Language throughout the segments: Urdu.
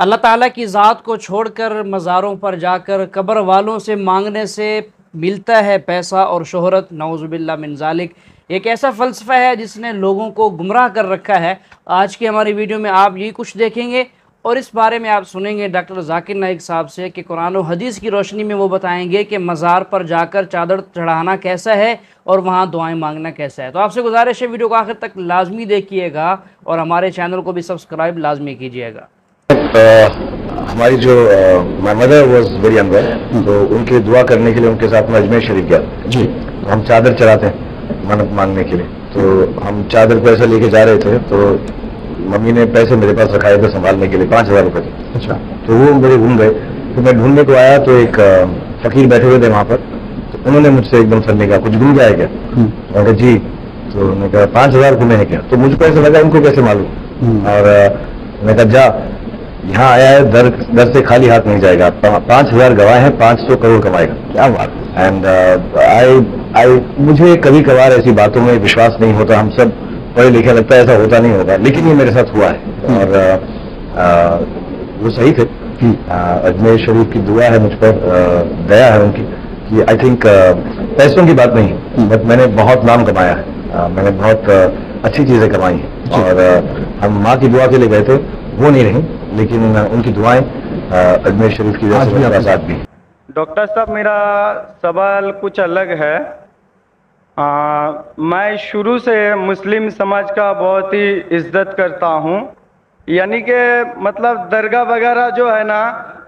اللہ تعالیٰ کی ذات کو چھوڑ کر مزاروں پر جا کر قبر والوں سے مانگنے سے ملتا ہے پیسہ اور شہرت، نعوذ باللہ من ذالک۔ ایک ایسا فلسفہ ہے جس نے لوگوں کو گمراہ کر رکھا ہے۔ آج کی ہماری ویڈیو میں آپ یہی کچھ دیکھیں گے اور اس بارے میں آپ سنیں گے ڈاکٹر ذاکر نائک صاحب سے کہ قرآن و حدیث کی روشنی میں وہ بتائیں گے کہ مزار پر جا کر چادر چڑھانا کیسا ہے اور وہاں دعائیں مانگنا کیسا ہے۔ تو آپ سے گزارش ہے ویڈیو کو آخر تک لازمی دیکھیے گا اور ہمارے چینل کو بھی سبسکرائب لازمی کیجیے گا۔ ہماری جو my mother was very unwell, تو ان کی دعا کرنے کے لیے ان کے ساتھ میں اجمیر شریف گیا جی۔ ہم چادر چڑھاتے ہیں منت مانگنے کے لیے، تو ہم چادر پیسہ لے کے جا رہے تھے، تو ممی نے پیسے میرے پاس رکھائے تھے سنبھالنے کے لیے 5,000 روپے۔ اچھا، تو وہ میرے گھوم گئے، تو میں ڈھونڈنے کو آیا تو ایک فقیر بیٹھے ہوئے تھے وہاں پر، تو انہوں نے مجھ سے ایک دم سر نے کہا کچھ گم گیا ہے کیا؟ میں کہا جی، تو انہوں نے کہا 5,000 گھومے ہیں کیا؟ تو مجھ کو ایسا لگا ان کو کیسے معلوم، اور میں کہا جا یہاں آیا ہے در سے خالی ہاتھ نہیں جائے گا، 5,000 گواہ ہیں، 500 کروڑ کمائے گا۔ کیا بات! اینڈ مجھے کبھی کبھار ایسی باتوں میں وشواس نہیں ہوتا، ہم سب پڑھے لکھے لگتا ہے ایسا ہوتا نہیں ہوتا، لیکن یہ میرے ساتھ ہوا ہے، اور وہ صحیح تھے۔ اجمیر شریف کی دعا ہے مجھ پر، دیا ہے ان کی کہ آئی تھنک پیسوں کی بات نہیں، بٹ میں نے بہت نام کمایا ہے، میں نے بہت اچھی چیزیں کمائی ہیں، اور ہم ماں کی دعا کے لیے گئے تھے، وہ نہیں رہی، لیکن ان کی دعائیں اجمیر شریف کی وجہ سے میرے ساتھ بھی۔ ڈاکٹر صاحب، میرا سوال کچھ الگ ہے۔ میں شروع سے مسلم سماج کا بہت ہی عزت کرتا ہوں، یعنی کہ مطلب درگاہ وغیرہ جو ہے نا،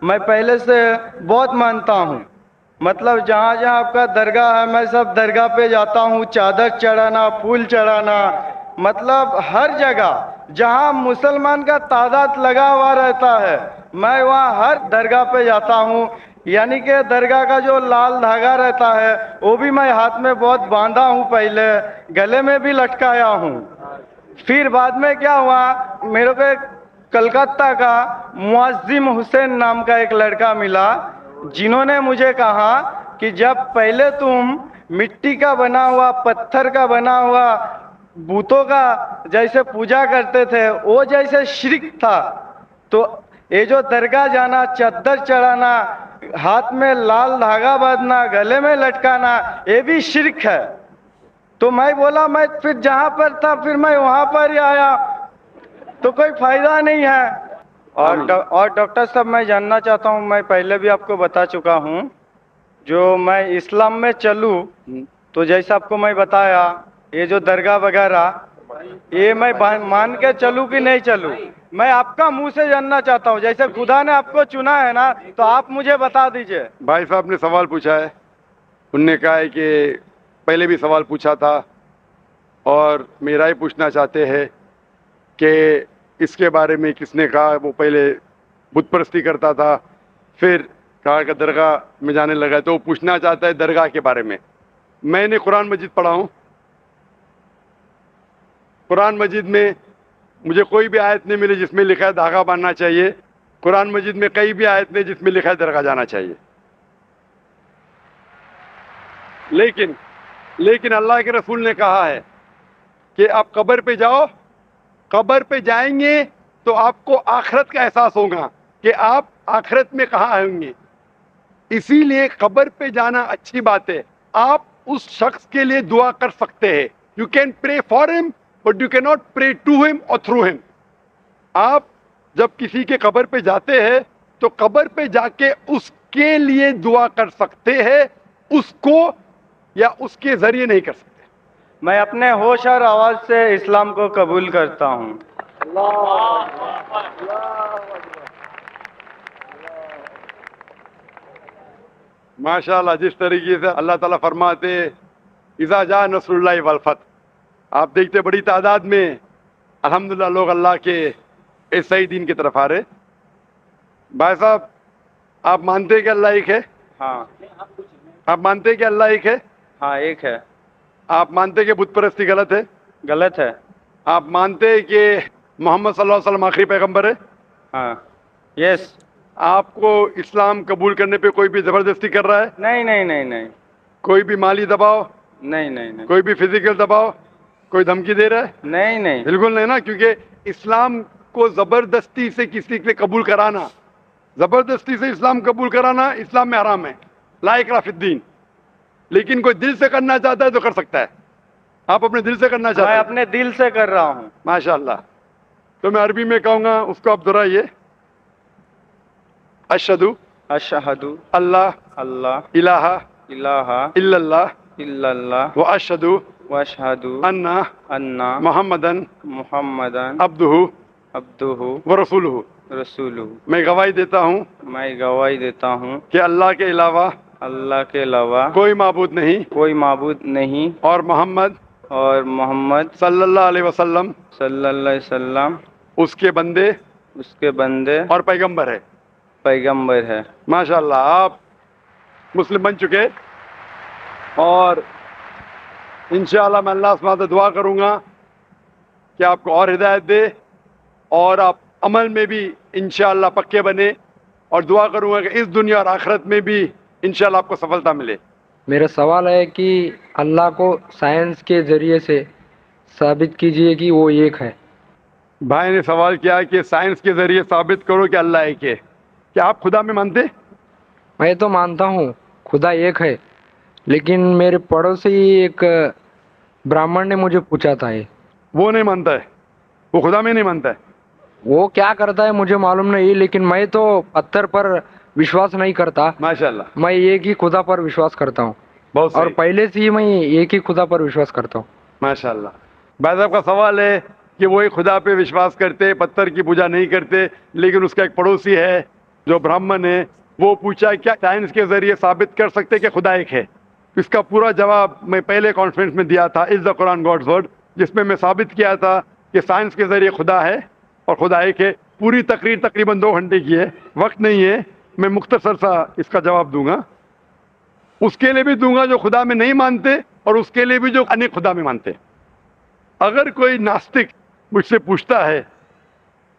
میں پہلے سے بہت مانتا ہوں، مطلب جہاں جہاں آپ کا درگاہ ہے میں سب درگاہ پہ جاتا ہوں، چادر چڑھانا، پھول چڑھانا، مطلب ہر جگہ جہاں مسلمان کا تعداد لگا ہوا رہتا ہے میں وہاں ہر درگاہ پہ جاتا ہوں، یعنی کہ درگاہ کا جو لال دھاگا رہتا ہے وہ بھی میں ہاتھ میں بہت باندھا ہوں، پہلے گلے میں بھی لٹکایا ہوں۔ پھر بعد میں کیا ہوا، میرے کو ایک کلکتہ کا معظم حسین نام کا ایک لڑکا ملا، جنہوں نے مجھے کہا کہ جب پہلے تم مٹی کا بنا ہوا، پتھر کا بنا ہوا بتوں کا جیسے پوجا کرتے تھے، وہ جیسے شرک تھا، تو یہ جو درگاہ جانا، چادر چڑھانا، ہاتھ میں لال دھاگا باندھنا، گلے میں لٹکانا، یہ بھی شرک ہے۔ تو میں بولا میں پھر جہاں پر تھا پھر میں وہاں پر ہی آیا، تو کوئی فائدہ نہیں ہے۔ اور ڈاکٹر صاحب میں جاننا چاہتا ہوں، میں پہلے بھی آپ کو بتا چکا ہوں، جو میں اسلام میں چلوں تو جیسا آپ کو میں بتایا، یہ جو درگاہ وغیرہ یہ میں مان کے چلوں کہ نہیں چلوں، میں آپ کا منہ سے جاننا چاہتا ہوں، جیسے خدا نے آپ کو چنا ہے نا تو آپ مجھے بتا دیجئے۔ بھائی صاحب نے سوال پوچھا ہے، انہوں نے کہا ہے کہ پہلے بھی سوال پوچھا تھا اور میرا ہی پوچھنا چاہتے ہیں کہ اس کے بارے میں کس نے کہا وہ پہلے بت پرستی کرتا تھا، پھر کہا کہ درگاہ میں جانے لگا، تو وہ پوچھنا چاہتا ہے درگاہ کے بارے میں۔ میں نے قرآن مجید پڑھا ہوں، قرآن مجید میں مجھے کوئی بھی آیت نہیں ملی جس میں لکھا ہے دھاگا باندھنا چاہیے، قرآن مجید میں کئی بھی آیت نہیں جس میں لکھا ہے درگاہ جانا چاہیے، لیکن اللہ کے رسول نے کہا ہے کہ آپ قبر پہ جاؤ، قبر پہ جائیں گے تو آپ کو آخرت کا احساس ہوگا کہ آپ آخرت میں کہاں آئیں گے، اسی لیے قبر پہ جانا اچھی بات ہے۔ آپ اس شخص کے لیے دعا کر سکتے ہیں، یو کین پرے فار ہم but you can not pray to ہم اور تھرو ہم۔ آپ جب کسی کے قبر پہ جاتے ہیں تو قبر پہ جا کے اس کے لیے دعا کر سکتے ہیں، اس کو یا اس کے ذریعے نہیں کر سکتے۔ میں اپنے ہوش اور آواز سے اسلام کو قبول کرتا ہوں۔ ماشاءاللہ، جس طریقے سے اللہ تعالیٰ فرماتے اذا جاء نصر اللہ والفتح، آپ دیکھتے بڑی تعداد میں الحمدللہ لوگ اللہ کے اس صحیح دین کی طرف آ رہے۔ بھائی صاحب، آپ مانتے ہیں کہ اللہ ایک ہے؟ ہاں آپ مانتے ہیں کہ اللہ ایک ہے؟ ہاں، ایک ہے۔ آپ مانتے ہیں کہ بت پرستی غلط ہے؟ غلط ہے۔ آپ مانتے ہیں کہ محمد صلی اللہ علیہ وسلم آخری پیغمبر ہے؟ ہاں، یس۔ آپ کو اسلام قبول کرنے پہ کوئی بھی زبردستی کر رہا ہے؟ نہیں نہیں نہیں نہیں کوئی بھی مالی دباؤ، نہیں نہیں نہیں کوئی بھی فزیکل دباؤ، کوئی دھمکی دے رہا ہے؟ نہیں نہیں بالکل نہیں نا، کیونکہ اسلام کو زبردستی سے کسی سے قبول کرانا، زبردستی سے اسلام قبول کرانا اسلام میں حرام ہے، لا اکراہ فی الدین. لیکن کوئی دل سے کرنا چاہتا ہے تو کر سکتا ہے. آپ اپنے دل سے کرنا چاہتے میں ہیں؟ اپنے دل سے کر رہا ہوں. ماشاء اللہ. تو میں عربی میں کہوں گا، اس کو آپ دہرائیے. اشہدو اشہد اللہ اللہ الہ الہ الا اللہ الا اللہ واشہدو واشہد ان ان محمدن محمدن عبدہ عبدہ ورسولہ. رسولہ. میں گواہی دیتا ہوں میں گواہی دیتا ہوں کہ اللہ کے علاوہ اللہ کے علاوہ کوئی معبود نہیں، کوئی معبود نہیں، اور محمد اور محمد صلی اللہ علیہ وسلم صلی اللہ علیہ وسلم اس کے بندے اس کے بندے اور پیغمبر ہے. پیغمبر ہے. ماشاء اللہ، آپ مسلم بن چکے. اور انشاءاللہ میں اللہ سبحانہ سے دعا کروں گا کہ آپ کو اور ہدایت دے، اور آپ عمل میں بھی انشاءاللہ پکے بنے، اور دعا کروں گا کہ اس دنیا اور آخرت میں بھی انشاءاللہ آپ کو سفلتا ملے. میرا سوال ہے کہ اللہ کو سائنس کے ذریعے سے ثابت کیجئے کہ وہ ایک ہے. بھائی نے سوال کیا کہ سائنس کے ذریعے ثابت کرو کہ اللہ ایک ہے. کیا آپ خدا میں مانتے؟ میں تو مانتا ہوں خدا ایک ہے، لیکن میرے پڑوسی ایک براہمن نے مجھے پوچھا تھا، وہ نہیں مانتا ہے، وہ خدا میں نہیں مانتا ہے. وہ کیا کرتا ہے مجھے معلوم نہیں، لیکن میں تو پتھر پر وشواس نہیں کرتا، ماشاءاللہ، میں ایک ہی خدا پر وشواس کرتا ہوں، بہت اور صحیح. پہلے سے ہی میں ایک ہی خدا پر وشواس کرتا ہوں. ماشاءاللہ. بھائی صاحب کا سوال ہے کہ وہ ایک خدا پہ وشواس کرتے، پتھر کی پوجا نہیں کرتے، لیکن اس کا ایک پڑوسی ہے جو براہمن ہے، وہ پوچھا کیا سائنس کے ذریعے ثابت کر سکتے کہ خدا ایک ہے. اس کا پورا جواب میں پہلے کانفرنس میں دیا تھا، از دا قرآن گاڈز ورڈ، جس میں میں ثابت کیا تھا کہ سائنس کے ذریعے خدا ہے اور خدا ایک ہے. پوری تقریر تقریباً 2 گھنٹے کی ہے، وقت نہیں ہے، میں مختصر سا اس کا جواب دوں گا. اس کے لیے بھی دوں گا جو خدا میں نہیں مانتے، اور اس کے لیے بھی جو انیک خدا میں مانتے. اگر کوئی ناستک مجھ سے پوچھتا ہے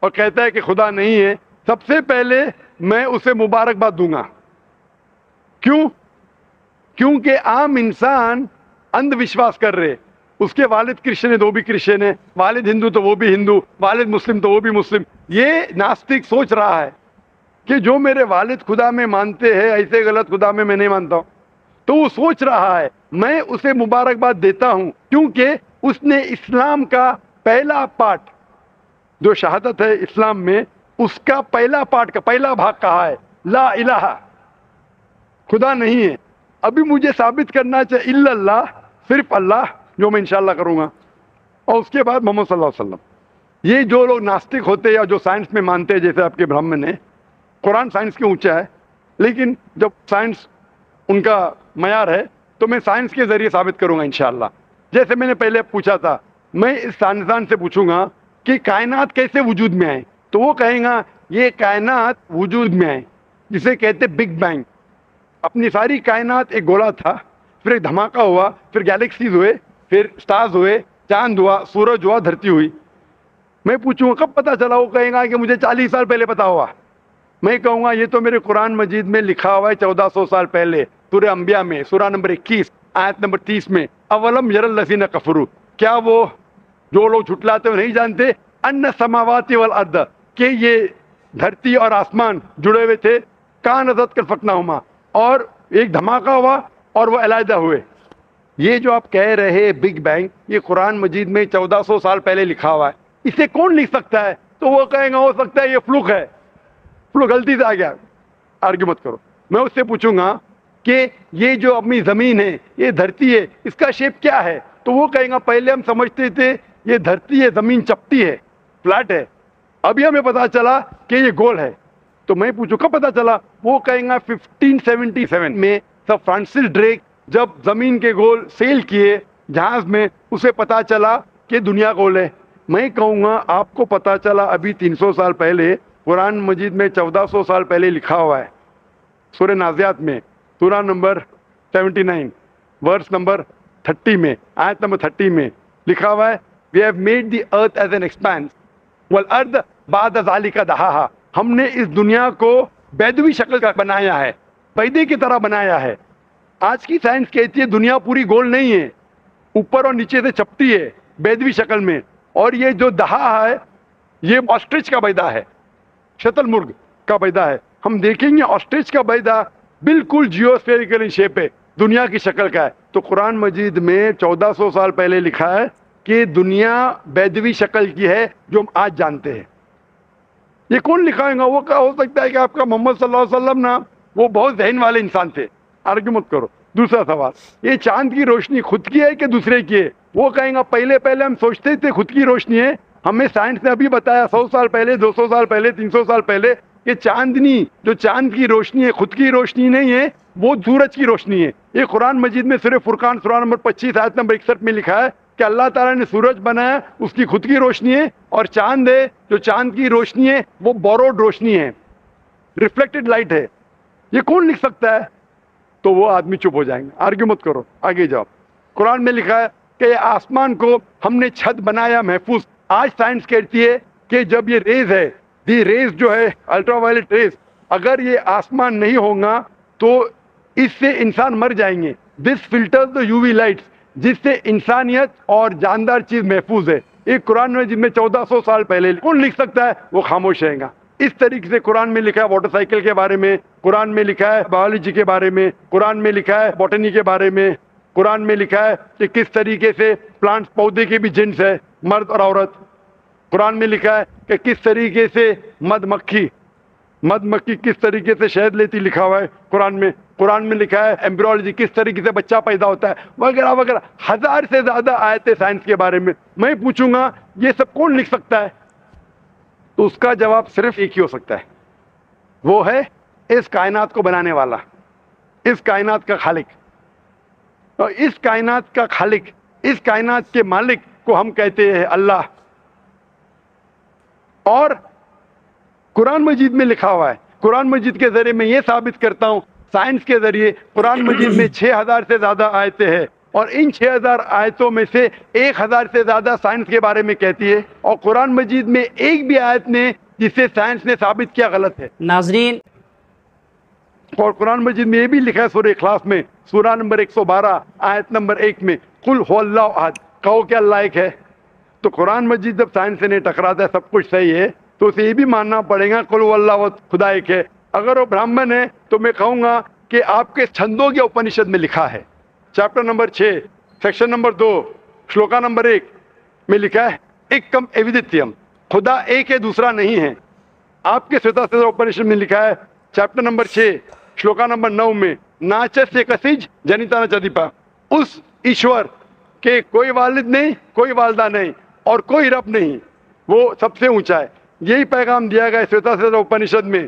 اور کہتا ہے کہ خدا نہیں ہے، سب سے پہلے میں اسے مبارکباد دوں گا. کیوں؟ کیونکہ عام انسان اندھ وشواس کر رہے. اس کے والد کرسچن ہے تو وہ بھی کرسچن ہے، والد ہندو تو وہ بھی ہندو، والد مسلم تو وہ بھی مسلم. یہ ناستک سوچ رہا ہے کہ جو میرے والد خدا میں مانتے ہیں، ایسے غلط خدا میں نہیں مانتا ہوں. تو وہ سوچ رہا ہے. میں اسے مبارکباد دیتا ہوں کیونکہ اس نے اسلام کا پہلا پارٹ جو شہادت ہے اسلام میں، اس کا پہلا پارٹ کا پہلا بھاگ کہا ہے لا الہ، خدا نہیں ہے. ابھی مجھے ثابت کرنا چاہیے الا اللہ، صرف اللہ، جو میں انشاءاللہ کروں گا، اور اس کے بعد محمد صلی اللہ علیہ وسلم. یہ جو لوگ ناستک ہوتے یا جو سائنس میں مانتے ہیں، جیسے آپ کے براہمن ہیں، قرآن سائنس کے اونچا ہے، لیکن جب سائنس ان کا معیار ہے تو میں سائنس کے ذریعے ثابت کروں گا انشاءاللہ. جیسے میں نے پہلے پوچھا تھا، میں اس سائنسدان سے پوچھوں گا کہ کائنات کیسے وجود میں آئے، تو وہ کہیں گا یہ کائنات وجود میں آئے جسے کہتے بگ بینگ. اپنی ساری کائنات ایک گولا تھا، پھر ایک دھماکہ ہوا، پھر گیلیکسیز ہوئے، پھر سٹارز ہوئے، چاند ہوا، سورج ہوا، دھرتی ہوئی. میں پوچھوں گا کب پتا چلا، وہ کہیں گا کہ مجھے 40 سال پہلے پتا ہوا. میں کہوں گا یہ تو میرے قرآن مجید میں لکھا ہوا ہے 1400 سال پہلے، سورہ انبیاء میں، سورہ نمبر 21 آیت نمبر 30 میں، اولم یر الذین کفروا، کیا وہ جو لوگ جھٹلاتے ہیں نہیں جانتے، ان السماوات والارض، کہ یہ دھرتی اور آسمان جڑے ہوئے تھے، کانت کلفقناہما، اور ایک دھماکہ ہوا اور وہ علیحدہ ہوئے. یہ جو آپ کہہ رہے بگ بینگ، یہ قرآن مجید میں 1400 سال پہلے لکھا ہوا ہے. اسے کون لکھ سکتا ہے؟ تو وہ کہیں گا ہو سکتا ہے یہ فلوک ہے، فلوک غلطی سے آ گیا. آرگیو مت کرو. میں اس سے پوچھوں گا کہ یہ جو اپنی زمین ہے، یہ دھرتی ہے، اس کا شیپ کیا ہے؟ تو وہ کہیں گا پہلے ہم سمجھتے تھے یہ دھرتی ہے، زمین چپٹی ہے، فلیٹ ہے، ابھی ہمیں پتا چلا کہ یہ گول ہے. تو میں پوچھوں کب پتا چلا؟ وہ کہیں گا 1577 میں سر فرانسس ڈریک جب زمین کے گول سیل کیے جہاز میں، اسے پتا چلا کہ دنیا گول ہے. میں کہوں گا آپ کو پتا چلا ابھی 300 سال پہلے، قرآن مجید میں 1400 سال پہلے لکھا ہوا ہے. سورہ نازعات میں، سورہ نمبر 79 ورس نمبر 30 میں، آیت نمبر 30 میں لکھا ہوا ہے we have made the earth as an expanse والارض بعد ذلك دحاها. ہم نے اس دنیا کو بیدوی شکل کا بنایا ہے، پیدے کی طرح بنایا ہے. آج کی سائنس کہتی ہے دنیا پوری گول نہیں ہے، اوپر اور نیچے سے چپٹی ہے بیدوی شکل میں. اور یہ جو دہا ہے یہ آسٹرچ کا بیضہ ہے, شتل مرغ کا بیضہ ہے. ہم دیکھیں گے آسٹرچ کا بیضہ بالکل جیوسفیریکل ان شیپ ہے, دنیا کی شکل کا ہے. تو قرآن مجید میں 1400 سال پہلے لکھا ہے کہ دنیا بیدوی شکل کی ہے جو ہم آج جانتے ہیں. یہ کون لکھائے گا؟ وہ ہو سکتا ہے کہ آپ کا محمد صلی اللہ علیہ وسلم نا وہ بہت ذہن والے انسان تھے, آرگیو مت کرو. دوسرا سوال, یہ چاند کی روشنی خود کی ہے کہ دوسرے کی ہے؟ وہ کہیں گا پہلے ہم سوچتے تھے خود کی روشنی ہے, ہمیں سائنس نے ابھی بتایا 100 سال پہلے, 200 سال پہلے, 300 سال پہلے کہ چاندنی جو چاند کی روشنی ہے خود کی روشنی نہیں ہے, وہ سورج کی روشنی ہے. یہ قرآن مجید میں صرف فرقان سورہ نمبر 25 آیت نمبر 61 میں لکھا ہے کہ اللہ تعالیٰ نے سورج بنایا, اس کی خود کی روشنی ہے, اور چاند ہے جو چاند کی روشنی ہے وہ بوروڈ روشنی ہے, ریفلیکٹڈ لائٹ ہے. یہ کون لکھ سکتا ہے؟ تو وہ آدمی چپ ہو جائیں گے. آرگیو مت کرو, آگے جاؤ. قرآن میں لکھا ہے کہ آسمان کو ہم نے چھت بنایا محفوظ. آج سائنس کہتی ہے کہ جب یہ ریز ہے, دی ریز جو ہے الٹرا وائلٹ ریز, اگر یہ آسمان نہیں ہوگا تو اس سے انسان مر جائیں گے. This filter the U V lights, جس سے انسانیت اور جاندار چیز محفوظ ہے. ایک قرآن میں جن میں 1400 سال پہلے کون لکھ سکتا ہے؟ وہ خاموش رہے گا. اس طریقے سے قرآن میں لکھا ہے واٹر سائیکل کے بارے میں, قرآن میں لکھا ہے بایولوجی کے بارے میں, قرآن میں لکھا ہے باٹنی کے بارے میں, قرآن میں لکھا ہے کہ کس طریقے سے پلانٹس پودے کے بھی جنس ہے, مرد اور عورت. قرآن میں لکھا ہے کہ کس طریقے سے مد مکھی کس طریقے سے شہد لیتی, لکھا ہوا ہے قرآن میں. قرآن میں لکھا ہے ایمبریولوجی, کس طریقے سے بچہ پیدا ہوتا ہے, وغیرہ وغیرہ. 1000 سے زیادہ آیتیں سائنس کے بارے میں. میں پوچھوں گا یہ سب کون لکھ سکتا ہے؟ تو اس کا جواب صرف ایک ہی ہو سکتا ہے, وہ ہے اس کائنات کو بنانے والا, اس کائنات کا خالق. اور اس کائنات کا خالق, اس کائنات کے مالک کو ہم کہتے ہیں اللہ. اور قرآن مجید میں لکھا ہوا ہے, قرآن مجید کے ذریعے میں یہ ثابت کرتا ہوں, سائنس کے ذریعے قرآن مجید میں 6000 سے زیادہ آیتیں ہیں, اور ان 6000 آیتوں میں سے 1000 سے زیادہ سائنس کے بارے میں کہتی ہے, اور قرآن مجید میں ایک بھی آیت نے جسے سائنس نے ثابت کیا غلط ہے. ناظرین, اور قرآن مجید میں یہ بھی لکھا ہے سورہ اخلاص میں, سورہ نمبر 112 آیت نمبر 1 میں, قل هو اللہ احد, کہو کہ اللہ ایک ہے. تو قرآن مجید جب سائنس سے نہیں ٹکراتا ہے, سب کچھ صحیح ہے, تو اسے یہ بھی ماننا پڑے گا قل هو اللہ احد, خدا ایک ہے. اگر وہ برہمن ہے تو میں کہوں گا کہ آپ کے چھندوگیہ اپنشد میں لکھا ہے, chapter number 6 section number 2 shloka number 1 میں لکھا ہے ایکم ایودتیم, خدا ایک ہے دوسرا نہیں ہے. آپ کے سوتا سوتا اپنشد میں لکھا ہے چیپٹر نمبر 6 شلوکا نمبر 9 میں ناچس کسیج جنیتا نچدیپا, اس ایشور کے کوئی والد نہیں, کوئی والدہ نہیں, اور کوئی رب نہیں, وہ سب سے اونچا ہے. یہی پیغام دیا گیا سوتا سوتا اپنشد میں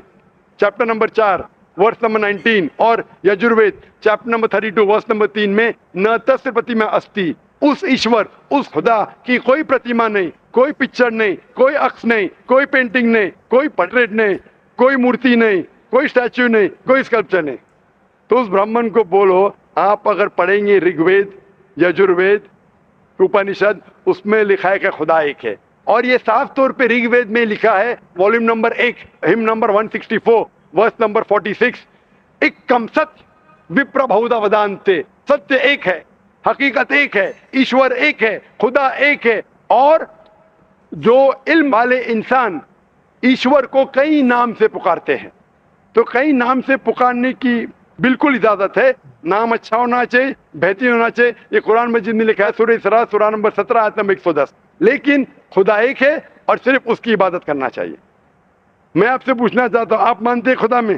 چیپٹر نمبر 4 ورس نمبر 19, اور Yajurveda chapter number 32 verse number 3 میں نہ تسر پرتیما استی, اس ایشور, اس خدا کی کوئی پرتیما نہیں, کوئی پکچر نہیں, کوئی عکس نہیں, کوئی پینٹنگ نہیں, کوئی پورٹریٹ نہیں, کوئی مورتی نہیں, کوئی اسٹیچو نہیں, کوئی اسکلپچر نہیں. تو اس برہمن کو بولو, آپ اگر پڑھیں گے رگ وید, یجروید, اپنشد, اس میں لکھا ہے کہ خدا ایک ہے. اور یہ صاف طور پہ رگ وید میں لکھا ہے والیوم نمبر 1 ہم نمبر 164 ورس نمبر 46, ایکم ست وپر بہودا ودانتے, ستیہ ایک ہے, حقیقت ایک ہے, ایشور ایک ہے, خدا ایک ہے. اور جو علم والے انسان ایشور کو کئی نام سے پکارتے ہیں, تو کئی نام سے پکارنے کی بالکل اجازت ہے, نام اچھا ہونا چاہیے, بہترین ہونا چاہیے. یہ قرآن مجید میں لکھا ہے سورہ اسراء سورہ نمبر 17 آیت نمبر 110. لیکن خدا ایک ہے اور صرف اس کی عبادت کرنا چاہیے. میں آپ سے پوچھنا چاہتا ہوں, آپ مانتے ہیں خدا میں؟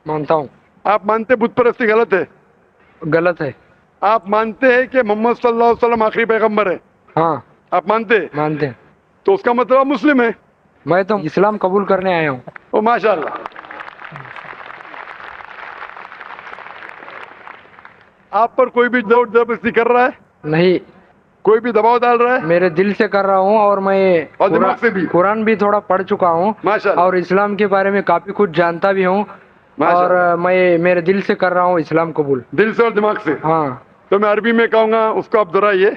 مانتا ہوں. آپ مانتے ہیں بت پرستی غلط ہے؟ غلط ہے. آپ مانتے ہیں کہ محمد صلی اللہ علیہ وسلم آخری پیغمبر ہے؟ ہاں آپ مانتے ہیں؟ مانتے ہیں. تو اس کا مطلب آپ مسلم ہے. میں تو اسلام قبول کرنے آیا ہوں. او ماشاء اللہ. آپ پر کوئی بھی زور زبردستی کر رہا ہے؟ نہیں, کوئی بھی دباؤ ڈال رہا ہے؟ میرے دل سے کر رہا ہوں, اور میں اور دماغ سے بھی؟ قرآن بھی تھوڑا پڑھ چکا ہوں, ماشاء اللہ. اور اسلام کے بارے میں کافی کچھ جانتا بھی ہوں, ماشاء اور میں میرے دل سے کر رہا ہوں اسلام قبول. دل سے اور دماغ سے؟ ہاں. تو میں عربی میں کہوں گا, اس کو آپ دہرائیے.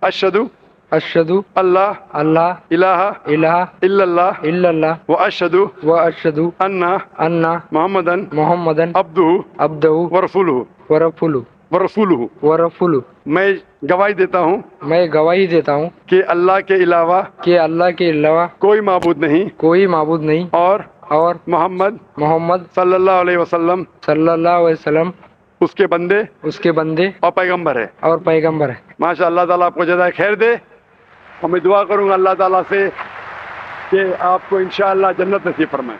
اشہدو اشہدو اللہ اللہ الہ الہ الا اللہ الا اللہ و اشہدو و اشہدو ان ان محمدن محمدن عبدہ عبدہ و رسولہ. ورسولہ. ورسولہ، ورسولہ، میں گواہی دیتا ہوں میں گواہی دیتا ہوں کہ اللہ کے علاوہ کہ اللہ کے علاوہ کوئی معبود نہیں کوئی معبود نہیں اور اور محمد محمد صلی اللہ علیہ وسلم صلی اللہ علیہ وسلم اس کے بندے اس کے بندے اور پیغمبر ہے۔ اور پیغمبر ہے۔ ماشاء اللہ تعالیٰ آپ کو جزائے خیر دے، اور میں دعا کروں گا اللہ تعالیٰ سے کہ آپ کو انشاءاللہ جنت نصیب فرمائے۔